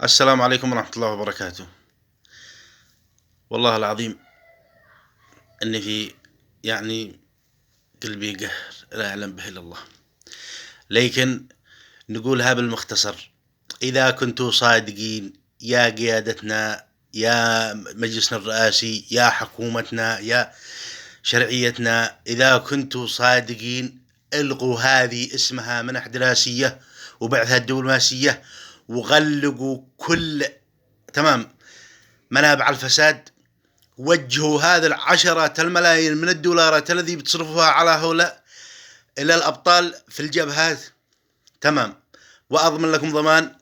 السلام عليكم ورحمة الله وبركاته. والله العظيم إني في يعني قلبي قهر لا يعلم به إلا الله، لكن نقولها بالمختصر. إذا كنتوا صادقين يا قيادتنا، يا مجلسنا الرئاسي، يا حكومتنا، يا شرعيتنا، إذا كنتوا صادقين الغوا هذه اسمها منح دراسية وبعثها الدبلوماسية، وغلقوا كل منابع الفساد. وجهوا هذه العشرة الملايين من الدولارات الذي بتصرفها على هؤلاء إلى الأبطال في الجبهات. وأضمن لكم ضمان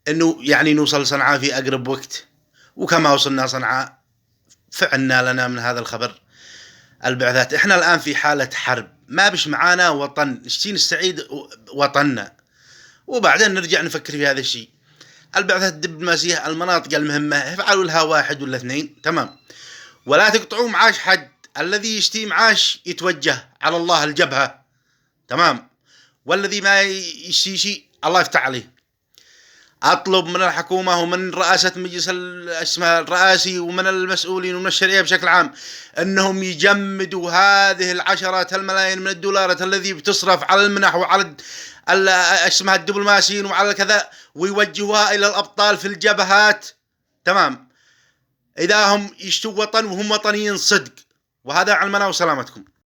أنه نوصل صنعاء في أقرب وقت، وكما وصلنا صنعاء فعلنا لنا من هذا الخبر البعثات. إحنا الآن في حالة حرب، ما بش معانا وطن، نشتي نستعيد وطننا وبعدين نرجع نفكر في هذا الشيء. البعثات الدبلوماسية المناطق المهمة افعلوا لها 1 ولا 2، ولا تقطعوا معاش حد. الذي يشتي معاش يتوجه على الله الجبهة، والذي ما يشتي شيء الله يفتح عليه. أطلب من الحكومة ومن رئاسة مجلس الرئاسي ومن المسؤولين ومن الشرعية بشكل عام أنهم يجمدوا هذه العشرات الملايين من الدولارات الذي بتصرف على المنح وعلى الدبلوماسيين وعلى كذا، ويوجهوها إلى الأبطال في الجبهات. إذا هم يشتوا وطن وهم وطنيين صدق، وهذا علمنا وسلامتكم.